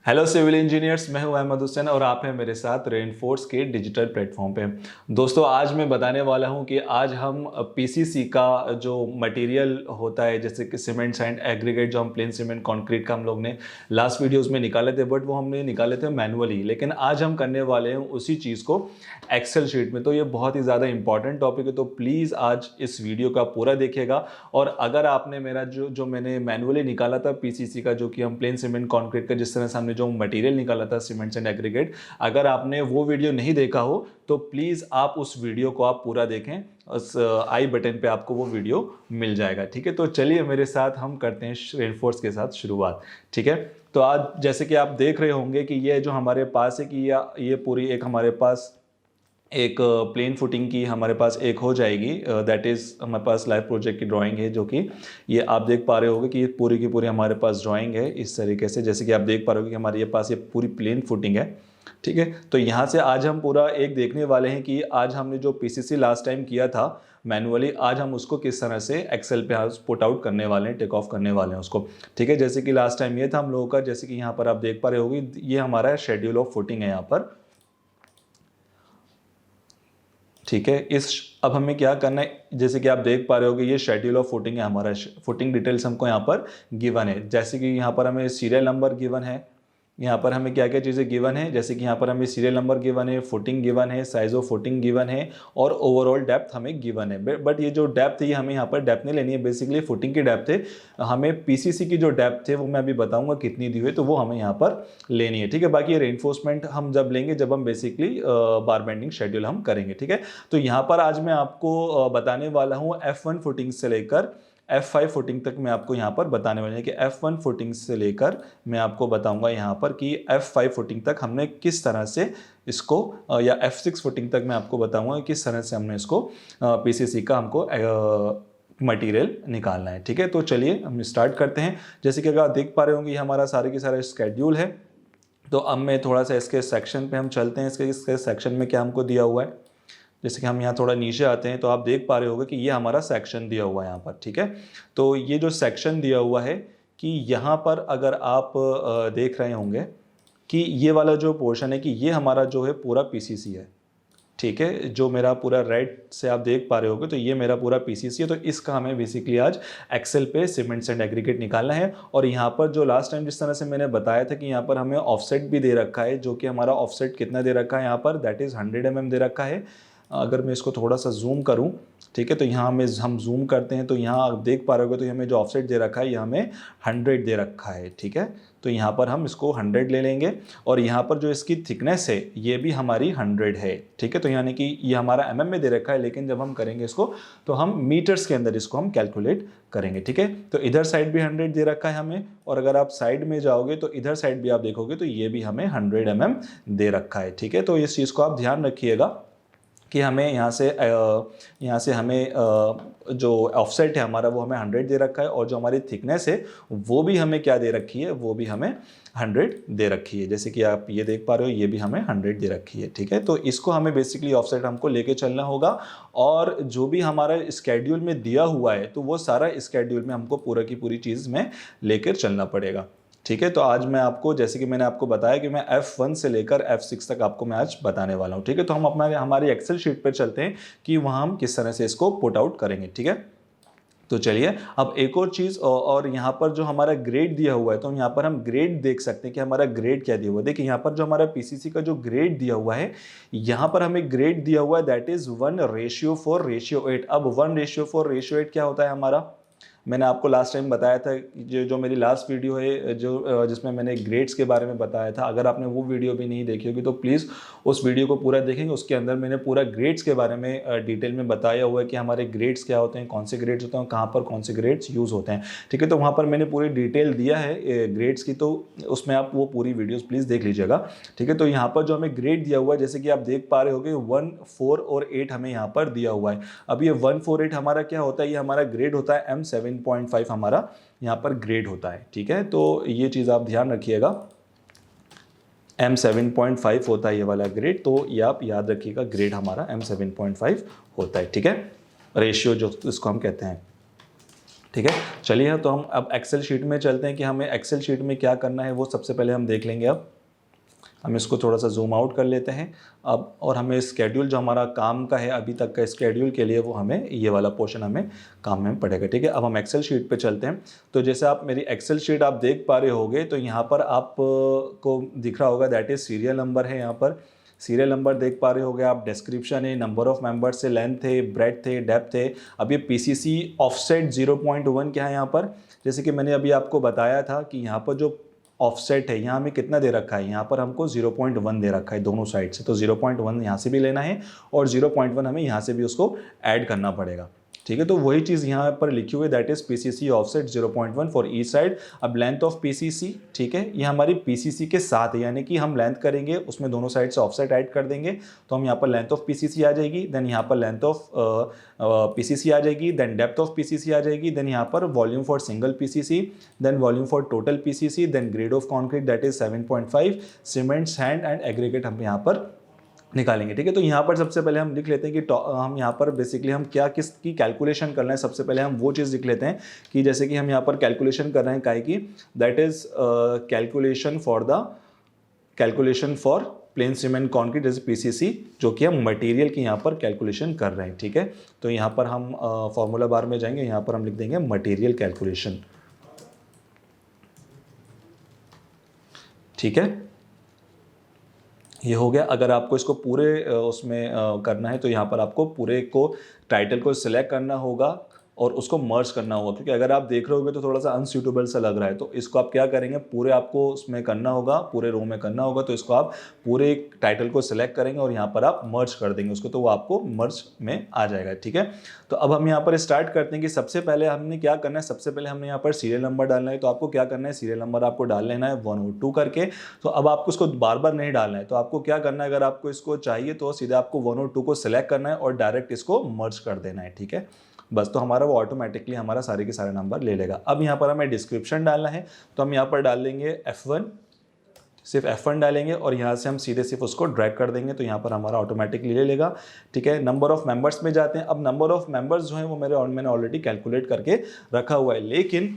Hello civil engineers, मैं हूं अहमद हुसैन और आप हैं मेरे साथ रेनफोर्स के डिजिटल प्लेटफॉर्म पे। दोस्तों, आज मैं बताने वाला हूं कि आज हम पीसीसी का जो मटेरियल होता है, जैसे कि सीमेंट सैंड एग्रीगेट, जो हम प्लेन सीमेंट कंक्रीट का हम लोग ने लास्ट वीडियोस में निकाले थे, बट वो हमने निकाले थे मैनुअली। लेकिन आज हम करने वाले हैं उसी चीज़ को एक्सेल शीट में। तो ये बहुत ही ज़्यादा इंपॉर्टेंट टॉपिक है, तो प्लीज़ आज इस वीडियो का पूरा देखिएगा। और अगर आपने मेरा जो मैंने मैनुअली निकाला था पीसीसी का, जो कि हम प्लेन सीमेंट कंक्रीट का जिस तरह से हमने जो मटेरियल निकाला था सीमेंट्स एंड एग्रीगेट, अगर आपने वो वीडियो नहीं देखा हो तो प्लीज़ आप उस वीडियो को आप पूरा देखें। उस आई बटन पे आपको वो वीडियो मिल जाएगा। ठीक है, तो चलिए मेरे साथ हम करते हैं रेनफोर्स के साथ शुरुआत। ठीक है, तो आज जैसे कि आप देख रहे होंगे कि ये जो हमारे पास है कि ये पूरी एक हमारे पास एक प्लेन फुटिंग की हमारे पास एक हो जाएगी। दैट इज़ हमारे पास लाइव प्रोजेक्ट की ड्राइंग है, जो कि ये आप देख पा रहे होगे कि ये पूरी की पूरी हमारे पास ड्राइंग है इस तरीके से। जैसे कि आप देख पा रहे हो कि हमारे पास ये पूरी प्लेन फुटिंग है। ठीक है, तो यहाँ से आज हम पूरा एक देखने वाले हैं कि आज हमने जो पीसीसी लास्ट टाइम किया था मैनुअली, आज हम उसको किस तरह से एक्सेल पे पुट आउट करने वाले हैं, टेक ऑफ करने वाले हैं उसको। ठीक है, जैसे कि लास्ट टाइम ये था हम लोगों का, जैसे कि यहाँ पर आप देख पा रहे होगे ये हमारा शेड्यूल ऑफ फुटिंग है यहाँ पर। ठीक है, अब हमें क्या करना है, जैसे कि आप देख पा रहे हो कि ये शेड्यूल ऑफ फुटिंग है हमारा। फुटिंग डिटेल्स हमको यहाँ पर गिवन है, जैसे कि यहाँ पर हमें सीरियल नंबर गिवन है। यहाँ पर हमें क्या क्या चीज़ें गिवन है, जैसे कि यहाँ पर हमें सीरियल नंबर गिवन है, फुटिंग गिवन है, साइज ऑफ फुटिंग गिवन है और ओवरऑल डेप्थ हमें गिवन है। बट ये जो डेप्थ है ये हमें यहाँ पर डेप्थ नहीं लेनी है, बेसिकली फुटिंग की डेप्थ है। हमें पीसीसी की जो डेप्थ है वो मैं अभी बताऊंगा कितनी दी हुई है, तो वो हमें यहाँ पर लेनी है। ठीक है, बाकी ये रेनफोर्समेंट हम जब लेंगे जब हम बेसिकली बार बेंडिंग शेड्यूल हम करेंगे। ठीक है, तो यहाँ पर आज मैं आपको बताने वाला हूँ F1 फुटिंग से लेकर F5 फुटिंग तक मैं आपको यहाँ पर बताने वाले हैं कि F1 फुटिंग से लेकर मैं आपको बताऊंगा यहाँ पर कि F5 फुटिंग तक हमने किस तरह से इसको या F6 फुटिंग तक मैं आपको बताऊंगा किस तरह से हमने इसको पीसीसी का हमको मटेरियल निकालना है। ठीक है, तो चलिए हम स्टार्ट करते हैं। जैसे कि अगर आप देख पा रहे होंगे ये हमारा सारे के सारा स्केड्यूल है। तो अब मैं थोड़ा सा इसके सेक्शन पे हम चलते हैं, इसके सेक्शन में क्या हमको दिया हुआ है। जैसे कि हम यहाँ थोड़ा नीचे आते हैं तो आप देख पा रहे होगे कि ये हमारा सेक्शन दिया हुआ है यहाँ पर। ठीक है, तो ये जो सेक्शन दिया हुआ है कि यहाँ पर अगर आप देख रहे होंगे कि ये वाला जो पोर्शन है कि ये हमारा जो है पूरा पीसीसी है। ठीक है, जो मेरा पूरा रेड से आप देख पा रहे होगे तो ये मेरा पूरा पीसीसी है। तो इसका हमें बेसिकली आज एक्सेल पे सीमेंट्स एंड एग्रीगेट निकालना है। और यहाँ पर जो लास्ट टाइम जिस तरह से मैंने बताया था कि यहाँ पर हमें ऑफसेट भी दे रखा है, जो कि हमारा ऑफसेट कितना दे रखा है यहाँ पर, दैट इज़ 100 mm दे रखा है। अगर मैं इसको थोड़ा सा जूम करूं, ठीक है, तो यहाँ हम जूम करते हैं तो यहाँ आप देख पा रहे होगे तो हमें जो ऑफसेट दे रखा है ये हमें 100 दे रखा है। ठीक है, तो यहाँ पर हम इसको 100 ले लेंगे और यहाँ पर जो इसकी थिकनेस है ये भी हमारी 100 है। ठीक है, तो यानी कि ये हमारा mm में दे रखा है, लेकिन जब हम करेंगे इसको तो हम मीटर्स के अंदर इसको हम कैलकुलेट करेंगे। ठीक है, तो इधर साइड भी 100 दे रखा है हमें, और अगर आप साइड में जाओगे तो इधर साइड भी आप देखोगे तो ये भी हमें 100 mm दे रखा है। ठीक है, तो इस चीज़ को आप ध्यान रखिएगा कि हमें यहाँ से हमें जो ऑफसेट है हमारा वो हमें 100 दे रखा है, और जो हमारी थिकनेस है वो भी हमें क्या दे रखी है, वो भी हमें 100 दे रखी है। जैसे कि आप ये देख पा रहे हो ये भी हमें 100 दे रखी है। ठीक है, तो इसको हमें बेसिकली ऑफसेट हमको लेके चलना होगा, और जो भी हमारा स्केड्यूल में दिया हुआ है तो वो सारा स्केड्यूल में हमको पूरा की पूरी चीज़ में लेकर चलना पड़ेगा। ठीक है, तो आज मैं आपको, जैसे कि मैंने आपको बताया कि मैं F1 से लेकर F6 तक आपको मैं आज बताने वाला हूँ। ठीक है, तो हम हमारी एक्सेल शीट पर चलते हैं कि वहाँ हम किस तरह से इसको पुट आउट करेंगे। ठीक है, तो चलिए अब एक और चीज़, और यहाँ पर जो हमारा ग्रेड दिया हुआ है तो यहाँ पर हम ग्रेड देख सकते हैं कि हमारा ग्रेड क्या दिया हुआ है। देखिए यहाँ पर जो हमारा पीसीसी का जो ग्रेड दिया हुआ है, यहाँ पर हमें ग्रेड दिया हुआ है दैट इज़ 1:4:8। अब 1:4:8 क्या होता है हमारा, मैंने आपको लास्ट टाइम बताया था, जो मेरी लास्ट वीडियो है जो जिसमें मैंने ग्रेड्स के बारे में बताया था। अगर आपने वो वीडियो भी नहीं देखी होगी तो प्लीज़ उस वीडियो को पूरा देखेंगे। उसके अंदर मैंने पूरा ग्रेड्स के बारे में डिटेल में बताया हुआ है कि हमारे ग्रेड्स क्या होते हैं, कौन से ग्रेड्स होते हैं, कहाँ पर कौन से ग्रेड्स यूज़ होते हैं। ठीक है, तो वहाँ पर मैंने पूरी डिटेल दिया है ग्रेड्स की, तो उसमें आप वो पूरी वीडियोज़ प्लीज़ देख लीजिएगा। ठीक है, तो यहाँ पर जो हमें ग्रेड दिया हुआ है जैसे कि आप देख पा रहे होगे 1, 4 और 8 हमें यहाँ पर दिया हुआ है। अब ये 1, 4, 8 हमारा क्या होता है, ये हमारा ग्रेड होता है M7.5 हमारा यहाँ पर ग्रेड होता है। ठीक है, तो ये चीज़ आप ध्यान रखिएगा, M7.5 होता है ये वाला ग्रेड, तो ये आप याद रखिएगा, ग्रेड हमारा M7.5 होता है। ठीक है, रेशियो जो इसको हम कहते हैं। ठीक है। चलिए तो हम अब एक्सेल शीट में चलते हैं कि हमें एक्सेल शीट में क्या करना है वो सबसे पहले हम देख लेंगे। अब हम इसको थोड़ा सा जूम आउट कर लेते हैं अब, और हमें स्केड्यूल जो हमारा काम का है अभी तक का स्केड्यूल के लिए, वो हमें ये वाला पोर्शन हमें काम में पड़ेगा। ठीक है, अब हम एक्सेल शीट पे चलते हैं। तो जैसे आप मेरी एक्सेल शीट आप देख पा रहे होगे, तो यहाँ पर आप को दिख रहा होगा दैट इज सीरियल नंबर है। यहाँ पर सीरियल नंबर देख पा रहे होगे आप, डिस्क्रिप्शन है, नंबर ऑफ मेंबर्स है, लेंथ है, ब्रेड्थ है, डेप्थ है। अब ये पीसीसी ऑफसेट 0.1 क्या है यहाँ पर, जैसे कि मैंने अभी आपको बताया था कि यहाँ पर जो ऑफसेट है यहाँ हमें कितना दे रखा है, यहाँ पर हमको 0.1 दे रखा है दोनों साइड से। तो 0.1 यहाँ से भी लेना है और 0.1 हमें यहाँ से भी उसको ऐड करना पड़ेगा। ठीक है, तो वही चीज़ यहाँ पर लिखी हुई that is PCC offset 0.1 for each side. अब लेंथ ऑफ पीसीसी, ठीक है, ये हमारी पीसीसी के साथ है, यानी कि हम लेंथ करेंगे उसमें दोनों साइड से ऑफसेट ऐड कर देंगे, तो हम यहाँ पर लेंथ ऑफ पीसीसी आ जाएगी, देन यहाँ पर लेंथ ऑफ पीसीसी आ जाएगी, देन डेप्थ ऑफ पीसीसी आ जाएगी, देन यहाँ पर volume for single PCC, then volume for total PCC, then grade of concrete that is 7.5, cement, sand and aggregate हम यहाँ पर निकालेंगे। ठीक है, तो यहाँ पर सबसे पहले हम लिख लेते हैं कि हम यहाँ पर बेसिकली हम क्या किसकी कैलकुलेशन करना है। सबसे पहले हम वो चीज़ लिख लेते हैं कि जैसे कि हम यहाँ पर कैलकुलेशन कर रहे हैं काय की, that is calculation for plane cement concrete जैसे पीसीसी, जो कि हम मटेरियल की यहाँ पर कैलकुलेशन कर रहे हैं। ठीक है, तो यहाँ पर हम फॉर्मूला बार में जाएंगे, यहाँ पर हम लिख देंगे मटेरियल कैलकुलेशन। ठीक है, ये हो गया। अगर आपको इसको पूरे उसमें करना है तो यहाँ पर आपको पूरे को टाइटल को सिलेक्ट करना होगा और उसको मर्ज करना होगा, क्योंकि अगर आप देख रहे होगे तो थोड़ा सा अनसूटेबल सा लग रहा है। तो इसको आप क्या करेंगे, पूरे आपको उसमें करना होगा, पूरे रो में करना होगा। तो इसको आप पूरे टाइटल को सिलेक्ट करेंगे और यहाँ पर आप मर्ज कर देंगे उसको, तो वो आपको मर्ज में आ जाएगा। ठीक है, तो अब हम यहाँ पर स्टार्ट करते हैं कि सबसे पहले हमने क्या करना है। सबसे पहले हमने यहाँ पर सीरियल नंबर डालना है, तो आपको क्या करना है, सीरियल नंबर आपको डाल लेना है 1 और 2 करके। तो अब आपको उसको बार बार नहीं डालना है, तो आपको क्या करना है, अगर आपको इसको चाहिए तो सीधे आपको 1 और 2 को सिलेक्ट करना है और डायरेक्ट इसको मर्ज कर देना है। ठीक है, बस, तो हमारा वो ऑटोमेटिकली हमारा सारे के सारे नंबर ले लेगा। अब यहाँ पर हमें डिस्क्रिप्शन डालना है, तो हम यहाँ पर डाल देंगे F1, सिर्फ F1 डालेंगे और यहाँ से हम सीधे सिर्फ उसको ड्रैग कर देंगे, तो यहाँ पर हमारा ऑटोमेटिकली ले लेगा। ठीक है, नंबर ऑफ मेंबर्स में जाते हैं। अब नंबर ऑफ मेंबर्स जो है वो मैंने ऑलरेडी कैलकुलेट करके रखा हुआ है, लेकिन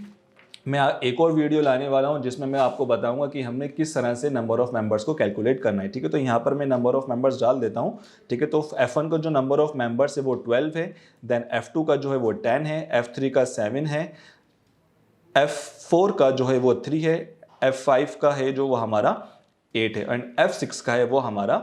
मैं एक और वीडियो लाने वाला हूं जिसमें मैं आपको बताऊंगा कि हमने किस तरह से नंबर ऑफ मेंबर्स को कैलकुलेट करना है। ठीक है, तो यहाँ पर मैं नंबर ऑफ मेंबर्स डाल देता हूं। ठीक है, तो F1 का जो नंबर ऑफ मेंबर्स है वो 12 है, देन F2 का जो है वो 10 है, F3 का 7 है, F4 का जो है वो 3 है, F5 का है जो वो हमारा 8 है, एंड F6 का है वो हमारा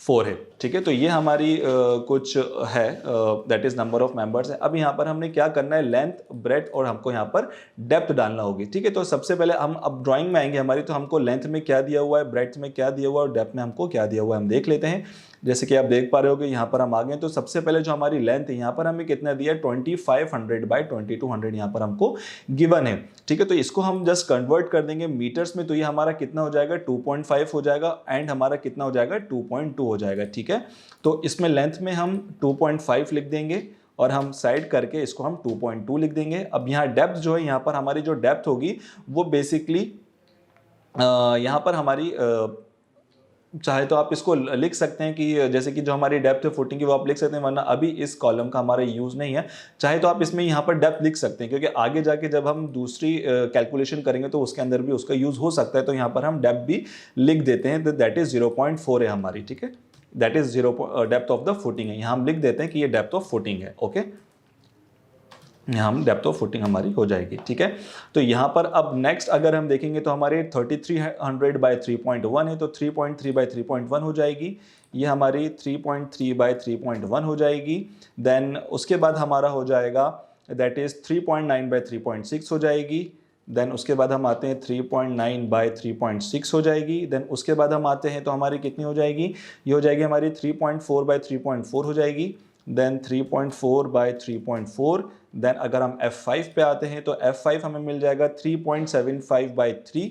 4 है। ठीक है, तो ये हमारी कुछ है that is number of members है। अब यहाँ पर हमने क्या करना है, लेंथ, ब्रेड्थ और हमको यहाँ पर डेप्थ डालना होगी। ठीक है, तो सबसे पहले हम अब ड्राइंग में आएंगे हमारी, तो हमको लेंथ में क्या दिया हुआ है, ब्रेड्थ में क्या दिया हुआ है और डेप्थ में हमको क्या दिया हुआ है, हम देख लेते हैं। जैसे कि आप देख पा रहे होगे यहाँ पर हम आ गए, तो सबसे पहले जो हमारी लेंथ है यहाँ पर हमें कितना दिया है, 2500 बाय 2200 यहाँ पर हमको गिवन है। ठीक है, तो इसको हम जस्ट कन्वर्ट कर देंगे मीटर्स में, तो ये हमारा कितना हो जाएगा, 2.5 हो जाएगा, एंड हमारा कितना हो जाएगा, 2.2 हो जाएगा। ठीक है, तो इसमें लेंथ में हम 2.5 लिख देंगे और हम साइड करके इसको हम 2.2 लिख देंगे। अब यहाँ डेप्थ जो है, यहाँ पर हमारी जो डेप्थ होगी वो बेसिकली यहाँ पर हमारी चाहे तो आप इसको लिख सकते हैं कि जैसे कि जो हमारी डेप्थ है फुटिंग की वो आप लिख सकते हैं, वरना अभी इस कॉलम का हमारा यूज़ नहीं है। चाहे तो आप इसमें यहाँ पर डेप्थ लिख सकते हैं, क्योंकि आगे जाके जब हम दूसरी कैलकुलेशन करेंगे तो उसके अंदर भी उसका यूज़ हो सकता है। तो यहाँ पर हम डेप्थ भी लिख देते हैं, तो दैट इज 0.4 है हमारी। ठीक है, that is depth of the footing है, यहाँ हम लिख देते हैं कि ये डेप्थ ऑफ फुटिंग है। ओके, यहाँ हम डेप्थ ऑफ फुटिंग हमारी हो जाएगी। ठीक है, तो यहाँ पर अब नेक्स्ट अगर हम देखेंगे तो हमारे 3300 बाय 3.1 है, तो 3.3 बाय 3.1 हो जाएगी। ये हमारी 3.3 बाय 3.1 हो जाएगी। देन उसके बाद हमारा हो जाएगा दैट इज 3.9 बाय 3.6 हो जाएगी। देन उसके बाद हम आते हैं 3.9 बाय 3.6 हो जाएगी। देन उसके बाद हम आते हैं तो हमारी कितनी हो जाएगी, ये हो जाएगी हमारी 3.4 बाय 3.4 हो जाएगी। Then 3.4 bye 3.4। देन अगर हम F5 पे आते हैं तो F5 हमें मिल जाएगा 3.75 बाय 3,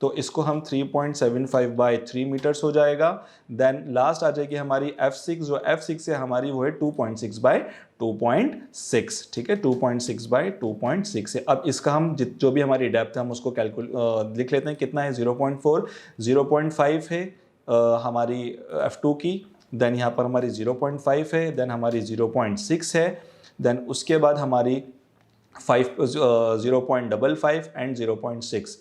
तो इसको हम 3.75 बाय 3 मीटर्स हो जाएगा। देन लास्ट आ जाएगी हमारी F6, जो F6 है हमारी वो है 2.6 बाय 2.6। ठीक है, 2.6 बाय 2.6 है। अब इसका हम जो भी हमारी डेप्थ है हम उसको लिख लेते हैं, कितना है 0.4, 0.5 है हमारी F2 की, देन यहाँ पर हमारी 0.5 है, देन हमारी 0.6 है, देन उसके बाद हमारी 0.55 एंड 0.6।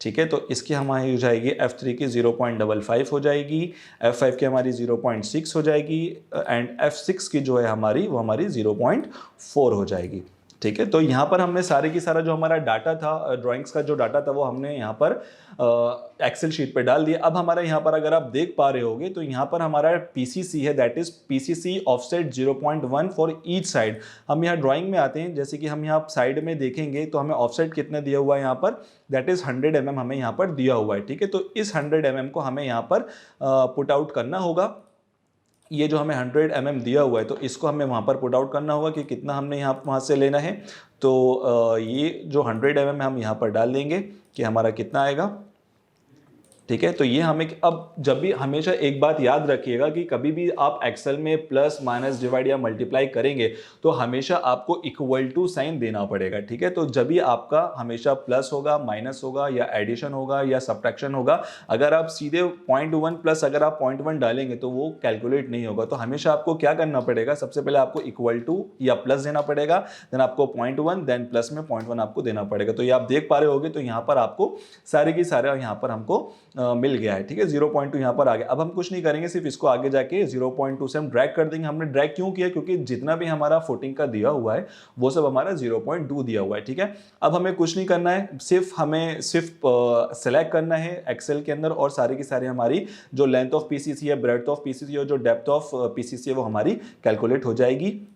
ठीक है, तो इसकी हमारी हो जाएगी F3 की 0.55 हो जाएगी, F5 की हमारी 0.6 हो जाएगी एंड F6 की जो है हमारी वो हमारी 0.4 हो जाएगी। ठीक है, तो यहाँ पर हमने सारे की सारा जो हमारा डाटा था, ड्राइंग्स का जो डाटा था वो हमने यहाँ पर एक्सेल शीट पे डाल दिया। अब हमारा यहाँ पर अगर आप देख पा रहे होगे तो यहाँ पर हमारा PCC है, that is PCC offset 0.1 for each side. हम यहाँ ड्राइंग में आते हैं, जैसे कि हम यहाँ साइड में देखेंगे तो हमें ऑफसेट कितना दिया हुआ है यहाँ पर, दैट इज 100 mm हमें यहाँ पर दिया हुआ है। ठीक है, तो इस 100 mm को हमें यहाँ पर पुट आउट करना होगा। ये जो हमें 100 mm दिया हुआ है तो इसको हमें वहाँ पर पुट आउट करना होगा कि कितना हमने यहाँ वहाँ से लेना है। तो ये जो 100 mm हम यहाँ पर डाल देंगे कि हमारा कितना आएगा। ठीक है, तो ये हमें अब जब भी हमेशा एक बात याद रखिएगा कि कभी भी आप एक्सेल में प्लस माइनस डिवाइड या मल्टीप्लाई करेंगे तो हमेशा आपको इक्वल टू साइन देना पड़ेगा। ठीक है, तो जब भी आपका हमेशा प्लस होगा, माइनस होगा या एडिशन होगा या सब्ट्रैक्शन होगा, अगर आप सीधे 0.1 प्लस अगर आप 0.1 डालेंगे तो वो कैलकुलेट नहीं होगा। तो हमेशा आपको क्या करना पड़ेगा, सबसे पहले आपको इक्वल टू या प्लस देना पड़ेगा, देन आपको 0.1, देन प्लस में 0.1 आपको देना पड़ेगा। तो ये आप देख पा रहे होगे, तो यहाँ पर आपको सारे की सारे यहाँ पर हमको मिल गया है। ठीक है, 0.2 यहाँ पर आ गया। अब हम कुछ नहीं करेंगे, सिर्फ इसको आगे जाके 0.2 से हम ड्रैग कर देंगे। हमने ड्रैग क्यों किया, क्योंकि जितना भी हमारा फुटिंग का दिया हुआ है वो सब हमारा 0.2 दिया हुआ है। ठीक है, अब हमें कुछ नहीं करना है, हमें सिर्फ सेलेक्ट करना है एक्सेल के अंदर और सारी की सारी हमारी जो लेंथ ऑफ PCC है, ब्रेड्थ ऑफ PCC और जो डेप्थ ऑफ PCC है वो हमारी कैलकुलेट हो जाएगी।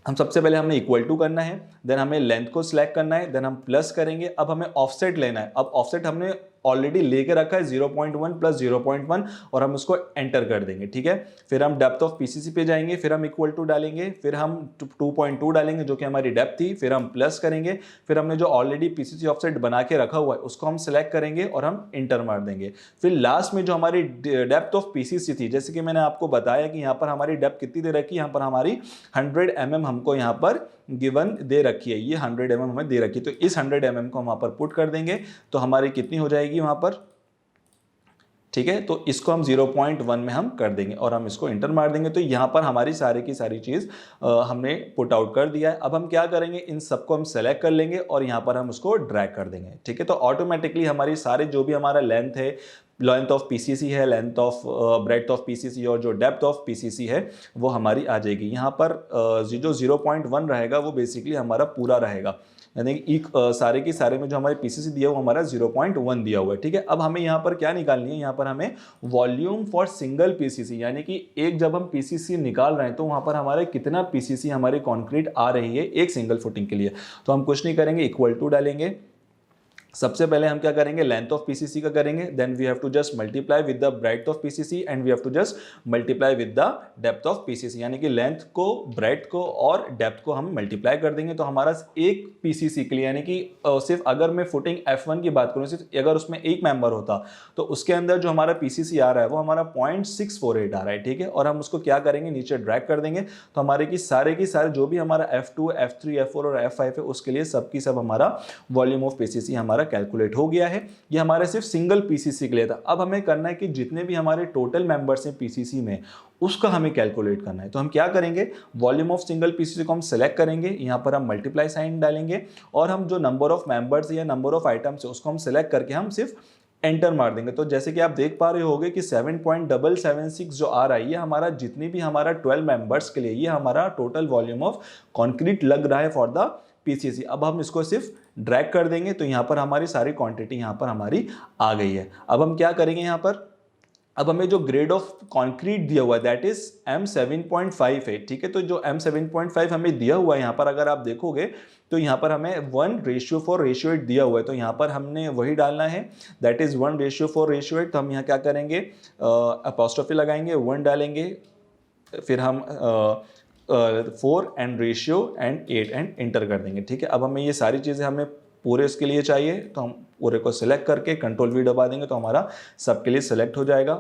हम सबसे पहले हमें इक्वल टू करना है, देन हमें लेंथ को सिलेक्ट करना है, देन हम प्लस करेंगे। अब हमें ऑफसेट लेना है। अब ऑफसेट हमने ऑलरेडी लेके रखा है 0.1 प्लस 0.1 और हम उसको एंटर कर देंगे। ठीक है, फिर हम डेप्थ ऑफ PCC पे जाएंगे, फिर हम इक्वल टू डालेंगे, फिर हम 2.2 डालेंगे जो कि हमारी डेप्थ थी, फिर हम प्लस करेंगे, फिर हमने जो ऑलरेडी PCC ऑफसेट बना के रखा हुआ है उसको हम सिलेक्ट करेंगे और हम इंटर मार देंगे। फिर लास्ट में जो हमारी डेप्थ ऑफ PCC थी, जैसे कि मैंने आपको बताया कि यहाँ पर हमारी डेप्थ कितनी दे रखी है, यहाँ पर हमारी 100 mm हमको यहाँ पर गिवन दे रखी है, ये 100 mm हमें दे रखी है। तो इस 100 mm को हम वहाँ पर पुट कर देंगे तो हमारी कितनी हो जाएगी वहाँ पर। ठीक है, तो इसको हम 0.1 में हम कर देंगे और हम इसको इंटर मार देंगे। तो यहाँ पर हमारी सारी की सारी चीज़ हमने पुट आउट कर दिया है। अब हम क्या करेंगे, इन सबको हम सेलेक्ट कर लेंगे और यहाँ पर हम उसको ड्रैग कर देंगे। ठीक है, तो ऑटोमेटिकली हमारी सारे जो भी हमारा लेंथ है, लेंथ ऑफ PCC है, length of breadth of PCC और जो डेप्थ ऑफ PCC है वो हमारी आ जाएगी। यहाँ पर जो 0.1 रहेगा वो बेसिकली हमारा पूरा रहेगा, यानी कि सारे के सारे में जो हमारे PCC दिया हुआ हमारा 0.1 दिया हुआ है। ठीक है, अब हमें यहाँ पर क्या निकालनी है, यहाँ पर हमें वॉल्यूम फॉर सिंगल PCC, यानी कि एक जब हम PCC निकाल रहे हैं तो वहाँ पर हमारे कितना PCC हमारे कॉन्क्रीट आ रही है एक सिंगल फुटिंग के लिए। तो हम कुछ नहीं करेंगे, इक्वल टू डालेंगे। सबसे पहले हम क्या करेंगे, लेंथ ऑफ PCC का करेंगे, then we have to just multiply with the breadth of PCC and we have to just multiply with the depth of PCC, यानी कि लेंथ को, ब्रेड्थ को और डेप्थ को हम मल्टीप्लाई कर देंगे। तो हमारा एक PCC के लिए, यानी कि सिर्फ अगर मैं फुटिंग F1 की बात करूँ, सिर्फ अगर उसमें एक मेंबर होता तो उसके अंदर जो हमारा PCC आ रहा है वो हमारा 0.648 आ रहा है। ठीक है, और हम उसको क्या करेंगे, नीचे ड्रैग कर देंगे। तो हमारे की सारे जो भी हमारा F2, F3, F4 और F5 है उसके लिए सबकी सब हमारा वॉल्यूम ऑफ PCC हमारा कैलकुलेट हो गया है। ये हमारे सिर्फ सिंगल PCC के लिए था। अब हमें करना है कि जितने भी हमारे टोटल मेंबर्स हैं PCC में उसका हमें कैलकुलेट करना है। तो हम क्या करेंगे, वॉल्यूम ऑफ सिंगल PCC को हम सेलेक्ट करेंगे, यहाँ पर हम मल्टीप्लाई साइन डालेंगे और हम जो नंबर ऑफ मेंबर्स या नंबर ऑफ आइटम्स है उसको हम सेलेक्ट करके हम सिर्फ एंटर मार देंगे। तो जैसे कि आप देख पा रहे होगे कि 7.776 जो आ रहा है ये हमारा जितनी भी हमारा 12 मेंबर्स के लिए ये हमारा टोटल वॉल्यूम ऑफ कंक्रीट लग रहा है फॉर द PCC। अब हम इसको सिर्फ ड्रैग कर देंगे तो यहाँ पर हमारी सारी क्वांटिटी यहाँ पर हमारी आ गई है। अब हम क्या करेंगे, यहाँ पर अब हमें जो ग्रेड ऑफ कंक्रीट दिया हुआ है दैट इज M7.5 है। ठीक है, तो जो M7.5 हमें दिया हुआ है यहाँ पर अगर आप देखोगे तो यहाँ पर हमें 1:4:8 दिया हुआ है। तो यहाँ पर हमने वही डालना है, दैट इज 1:4:8। तो हम यहाँ क्या करेंगे, अपॉस्ट्रोफी लगाएंगे, 1 डालेंगे, फिर हम 4 and ratio and 8 and inter कर देंगे। ठीक है, अब हमें ये सारी चीज़ें हमें पूरे इसके लिए चाहिए तो हम पूरे को सिलेक्ट करके Ctrl+V दबा देंगे तो हमारा सबके लिए सिलेक्ट हो जाएगा।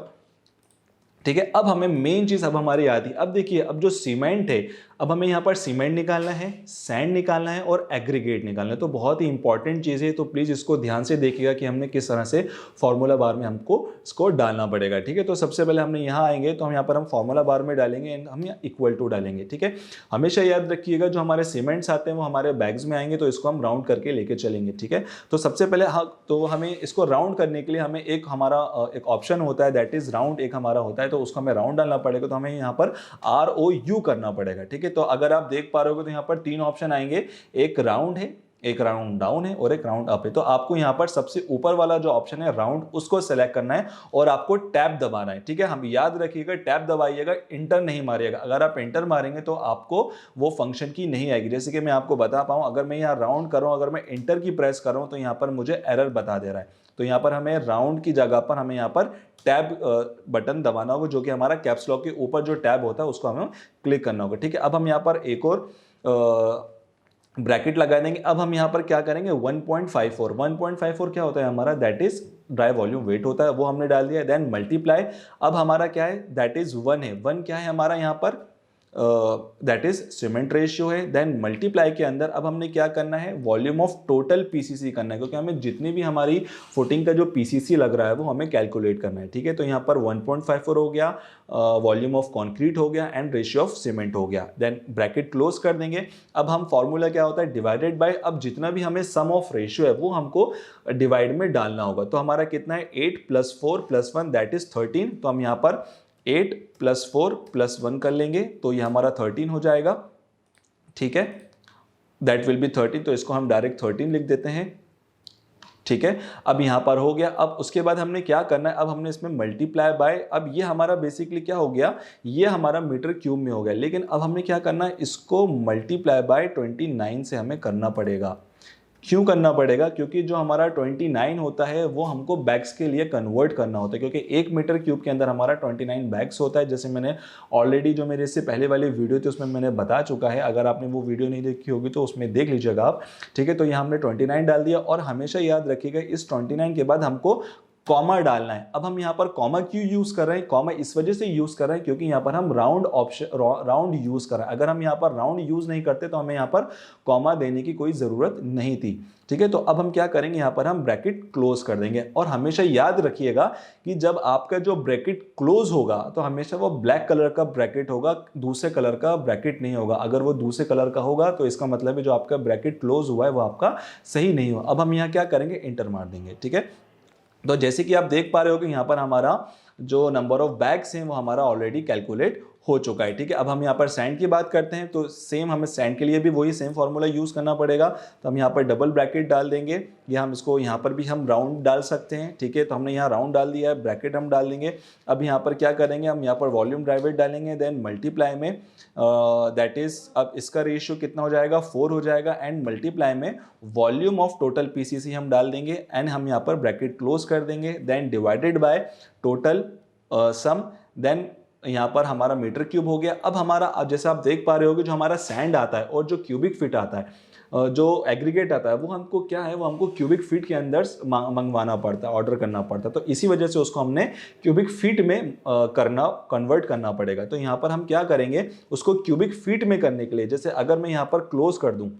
ठीक है, अब हमें मेन चीज़ अब हमारी आती है। अब देखिए, अब जो सीमेंट है, अब हमें यहाँ पर सीमेंट निकालना है, सैंड निकालना है और एग्रीगेट निकालना है। तो बहुत ही इंपॉर्टेंट चीज़ है, तो प्लीज़ इसको ध्यान से देखिएगा कि हमने किस तरह से फॉर्मूला बार में हमको इसको डालना पड़ेगा। ठीक है, तो सबसे पहले हमने यहाँ आएंगे तो हम यहाँ पर हम फॉर्मूला बार में डालेंगे एंड हम यहाँ इक्वल टू डालेंगे। ठीक है, हमेशा याद रखिएगा जो हमारे सीमेंट्स आते हैं वो हमारे बैग्स में आएंगे, तो इसको हम राउंड करके लेके चलेंगे। ठीक है, तो सबसे पहले तो हमें इसको राउंड करने के लिए हमें एक हमारा एक ऑप्शन होता है दैट इज राउंड, एक हमारा होता है, तो उसको हमें राउंड डालना पड़ेगा। तो हमें यहाँ पर ROU करना पड़ेगा। ठीक है, तो अगर आप देख पा रहे हो तो यहाँ पर 3 ऑप्शन आएंगे, एक राउंड है, एक राउंड डाउन है और एक राउंड अप है। तो आपको यहाँ पर सबसे ऊपर वाला जो ऑप्शन है राउंड, उसको सेलेक्ट करना है और आपको टैब दबाना है। ठीक है, हम याद रखिएगा टैब दबाइएगा, इंटर नहीं मारिएगा। अगर आप इंटर मारेंगे तो आपको वो फंक्शन की नहीं आएगी। जैसे कि मैं आपको बता पाऊँ, अगर मैं यहाँ राउंड कर रहा हूँ, अगर मैं इंटर की प्रेस कर रहा हूँ तो यहाँ पर मुझे एरर बता दे रहा है। तो यहाँ पर हमें राउंड की जगह पर हमें यहाँ पर टैब बटन दबाना होगा, जो कि हमारा कैप्स लॉक के ऊपर जो टैब होता है उसको हमें क्लिक करना होगा। ठीक है, अब हम यहाँ पर एक और ब्रैकेट लगा देंगे। अब हम यहाँ पर क्या करेंगे 1.54 क्या होता है हमारा, that is dry volume weight होता है, वो हमने डाल दिया। देन मल्टीप्लाई, अब हमारा क्या है, दैट इज 1 है। 1 क्या है हमारा यहाँ पर, दैट इज सीमेंट रेशियो है। देन मल्टीप्लाई के अंदर अब हमने क्या करना है, वॉल्यूम ऑफ टोटल पीसीसी करना है, क्योंकि हमें जितनी भी हमारी फुटिंग का जो पीसीसी लग रहा है वो हमें कैलकुलेट करना है। ठीक है, तो यहाँ पर 1.54 हो गया, वॉल्यूम ऑफ कॉन्क्रीट हो गया एंड रेशियो ऑफ सीमेंट हो गया। देन ब्रैकेट क्लोज कर देंगे। अब हम फॉर्मूला क्या होता है, डिवाइडेड बाय, अब जितना भी हमें सम ऑफ रेशियो है वो हमको डिवाइड में डालना होगा। तो हमारा कितना है, 8 + 4 + 1 दैट इज 13। तो हम यहाँ पर 8 + 4 + 1 कर लेंगे तो ये हमारा 13 हो जाएगा। ठीक है, दैट विल बी 13, तो इसको हम डायरेक्ट 13 लिख देते हैं। ठीक है, अब यहाँ पर हो गया। अब उसके बाद हमने क्या करना है, अब हमने इसमें मल्टीप्लाई बाय, अब ये हमारा बेसिकली क्या हो गया, ये हमारा मीटर क्यूब में हो गया। लेकिन अब हमने क्या करना है, इसको मल्टीप्लाई बाय 29 से हमें करना पड़ेगा। क्यों करना पड़ेगा, क्योंकि जो हमारा 29 होता है वो हमको बैग्स के लिए कन्वर्ट करना होता है, क्योंकि 1 मीटर क्यूब के अंदर हमारा 29 बैग्स होता है। जैसे मैंने ऑलरेडी जो मेरे इससे पहले वाली वीडियो थी उसमें मैंने बता चुका है, अगर आपने वो वीडियो नहीं देखी होगी तो उसमें देख लीजिएगा आप। ठीक है, तो यहाँ हमने 29 डाल दिया और हमेशा याद रखिएगा इस 29 के बाद हमको कॉमा डालना है। अब हम यहाँ पर कॉमा क्यों यूज कर रहे हैं, कॉमा इस वजह से यूज कर रहे हैं क्योंकि यहाँ पर हम राउंड यूज कर रहे हैं। अगर हम यहाँ पर राउंड यूज नहीं करते तो हमें यहाँ पर कॉमा देने की कोई जरूरत नहीं थी। ठीक है, तो अब हम क्या करेंगे, यहाँ पर हम ब्रैकेट क्लोज कर देंगे। और हमेशा याद रखिएगा कि जब आपका जो ब्रैकेट क्लोज होगा तो हमेशा वो ब्लैक कलर का ब्रैकेट होगा, दूसरे कलर का ब्रैकेट नहीं होगा। अगर वो दूसरे कलर का होगा तो इसका मतलब है जो आपका ब्रैकेट क्लोज हुआ है वो आपका सही नहीं हुआ। अब हम यहाँ क्या करेंगे, इंटर मार देंगे। ठीक है, तो जैसे कि आप देख पा रहे हो कि यहाँ पर हमारा जो नंबर ऑफ बैग्स हैं वो हमारा ऑलरेडी कैलकुलेट हो चुका है। ठीक है, अब हम यहाँ पर सैंड की बात करते हैं तो सेम हमें सैंड के लिए भी वही सेम फॉर्मूला यूज करना पड़ेगा। तो हम यहाँ पर डबल ब्रैकेट डाल देंगे, या हम इसको यहाँ पर भी हम राउंड डाल सकते हैं। ठीक है, तो हमने यहाँ राउंड डाल दिया है, ब्रैकेट हम डाल देंगे। अब यहाँ पर क्या करेंगे, हम यहाँ पर वॉल्यूम ड्राइवेट डालेंगे, देन मल्टीप्लाई में दैट इज, अब इसका रेशियो कितना हो जाएगा, 4 हो जाएगा। एंड मल्टीप्लाई में वॉल्यूम ऑफ टोटल पीसीसी हम डाल देंगे एंड हम यहाँ पर ब्रैकेट क्लोज कर देंगे। Then divided by total sum, then यहाँ पर हमारा मीटर क्यूब हो गया। अब हमारा, अब जैसे आप देख पा रहे होगे जो हमारा सैंड आता है और जो क्यूबिक फीट आता है, जो एग्रीगेट आता है वो हमको क्या है, वो हमको क्यूबिक फीट के अंदर मंगवाना पड़ता है, ऑर्डर करना पड़ता है। तो इसी वजह से उसको हमने क्यूबिक फीट में कन्वर्ट करना पड़ेगा। तो यहाँ पर हम क्या करेंगे, उसको क्यूबिक फीट में करने के लिए, जैसे अगर मैं यहाँ पर क्लोज कर दूँ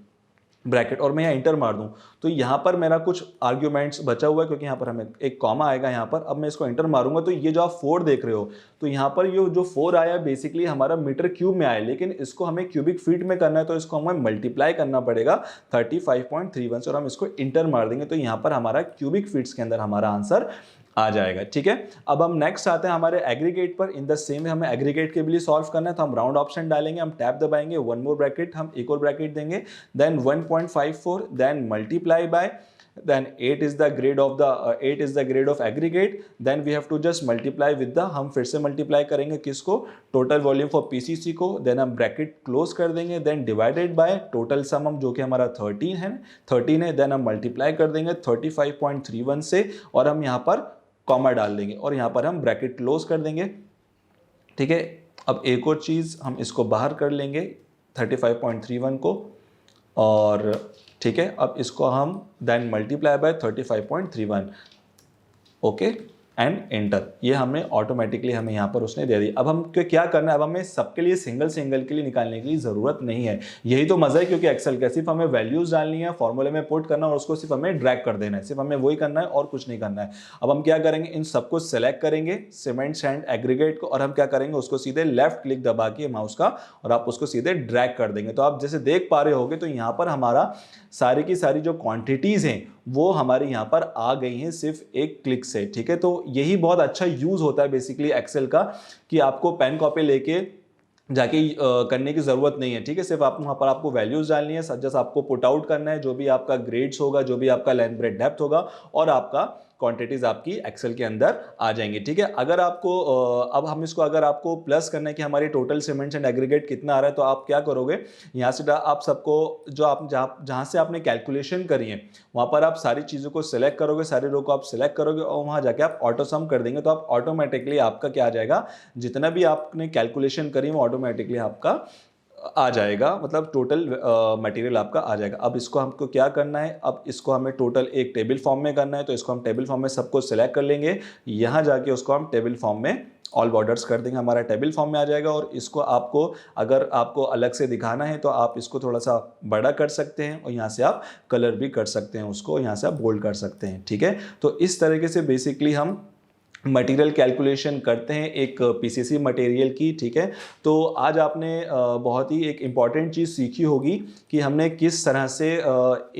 ब्रैकेट और मैं यहाँ इंटर मार दूं तो यहाँ पर मेरा कुछ आर्ग्यूमेंट्स बचा हुआ है, क्योंकि यहाँ पर हमें एक कॉमा आएगा यहाँ पर। अब मैं इसको इंटर मारूंगा तो ये जो आप 4 देख रहे हो, तो यहाँ पर ये जो 4 आया बेसिकली हमारा मीटर क्यूब में आया, लेकिन इसको हमें क्यूबिक फीट में करना है तो इसको हमें मल्टीप्लाई करना पड़ेगा 35.31 से, और हम इसको इंटर मार देंगे तो यहाँ पर हमारा क्यूबिक फीट्स के अंदर हमारा आंसर आ जाएगा। ठीक है, अब हम नेक्स्ट आते हैं हमारे एग्रीगेट पर। इन द सेम हमें एग्रीगेट के लिए सॉल्व करना है, तो हम राउंड ऑप्शन डालेंगे, हम टैब दबाएंगे, वन मोर ब्रैकेट, हम एक और ब्रैकेट देंगे, then 1.54, then multiply by, then 8 is the grade of aggregate, then we have to just multiply with the, हम फिर से मल्टीप्लाई करेंगे किसको, टोटल वॉल्यूम फॉर पीसीसी को, देन हम ब्रैकेट क्लोज कर देंगे, then divided by total sum हम जो कि हमारा 13 है, देन हम मल्टीप्लाई कर देंगे 35.31 से और हम यहाँ पर कॉमा डाल देंगे और यहाँ पर हम ब्रैकेट क्लोज कर देंगे। ठीक है, अब एक और चीज़ हम इसको बाहर कर लेंगे 35.31 को, और ठीक है, अब इसको हम then multiply by 35.31। Okay, and enter, ये हमें ऑटोमेटिकली हमें यहाँ पर उसने दे दी। अब हम क्या करना है, अब हमें सबके लिए सिंगल सिंगल के लिए निकालने की ज़रूरत नहीं है। यही तो मज़ा है, क्योंकि एक्सेल का सिर्फ हमें वैल्यूज़ डालनी है, फॉर्मूले में पुट करना और उसको सिर्फ हमें ड्रैग कर देना है, सिर्फ हमें वही करना है और कुछ नहीं करना है। अब हम क्या करेंगे, इन सबको सेलेक्ट करेंगे सीमेंट सैंड एग्रीगेट को, और हम क्या करेंगे, उसको सीधे लेफ्ट क्लिक दबा के माउस का और आप उसको सीधे ड्रैग कर देंगे। तो आप जैसे देख पा रहे होगे तो यहाँ पर हमारा सारी की सारी जो क्वांटिटीज़ हैं वो हमारे यहाँ पर आ गई हैं सिर्फ एक क्लिक से। ठीक है, तो यही बहुत अच्छा यूज़ होता है बेसिकली एक्सेल का, कि आपको पेन कॉपी लेके जाके करने की ज़रूरत नहीं है। ठीक है, सिर्फ आप वहाँ पर आपको वैल्यूज़ डालनी है, जस्ट आपको पुट आउट करना है जो भी आपका ग्रेड्स होगा, जो भी आपका लेंथ ब्रेड्थ डेप्थ होगा, और आपका क्वांटिटीज़ आपकी एक्सेल के अंदर आ जाएंगी। ठीक है, अगर आपको अब हम इसको अगर आपको प्लस करना है कि हमारी टोटल सीमेंट्स एंड एग्रीगेट कितना आ रहा है, तो आप क्या करोगे, यहाँ से आप सबको जो आप जहाँ से आपने कैलकुलेशन करी है वहाँ पर आप सारी चीज़ों को सिलेक्ट करोगे, सारी रो को आप सिलेक्ट करोगे और वहाँ जाके आप ऑटो सम कर देंगे। तो आप ऑटोमेटिकली आपका क्या आ जाएगा, जितना भी आपने कैलकुलेशन करी वो ऑटोमेटिकली आपका आ जाएगा, मतलब टोटल मटेरियल आपका आ जाएगा। अब इसको हमको क्या करना है, अब इसको हमें टोटल एक टेबल फॉर्म में करना है, तो इसको हम टेबल फॉर्म में सबको सिलेक्ट कर लेंगे, यहाँ जाके उसको हम टेबल फॉर्म में ऑल बॉर्डर्स कर देंगे, हमारा टेबल फॉर्म में आ जाएगा। और इसको आपको अगर आपको अलग से दिखाना है तो आप इसको थोड़ा सा बड़ा कर सकते हैं और यहाँ से आप कलर भी कर सकते हैं, उसको यहाँ से आप बोल्ड कर सकते हैं। ठीक है, तो इस तरीके से बेसिकली हम मटेरियल कैलकुलेशन करते हैं एक पीसीसी मटेरियल की। ठीक है, तो आज आपने बहुत ही एक इम्पॉर्टेंट चीज़ सीखी होगी कि हमने किस तरह से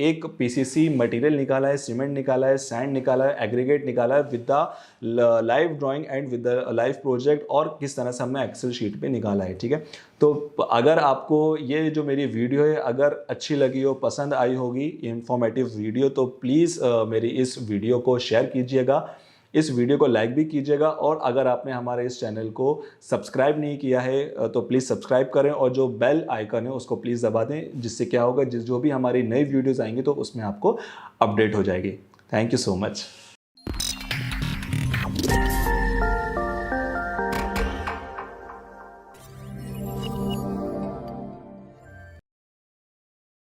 एक पीसीसी मटेरियल निकाला है, सीमेंट निकाला है, सैंड निकाला है, एग्रीगेट निकाला है with the live drawing and with the live project, और किस तरह से हमने एक्सेल शीट पे निकाला है। ठीक है, तो अगर आपको ये जो मेरी वीडियो है अगर अच्छी लगी हो, पसंद आई होगी, इंफॉर्मेटिव वीडियो, तो प्लीज़ मेरी इस वीडियो को शेयर कीजिएगा, इस वीडियो को लाइक भी कीजिएगा, और अगर आपने हमारे इस चैनल को सब्सक्राइब नहीं किया है तो प्लीज़ सब्सक्राइब करें और जो बेल आइकन है उसको प्लीज़ दबा दें, जिससे क्या होगा, जो भी हमारी नई वीडियोज़ आएंगी तो उसमें आपको अपडेट हो जाएगी। Thank you so much.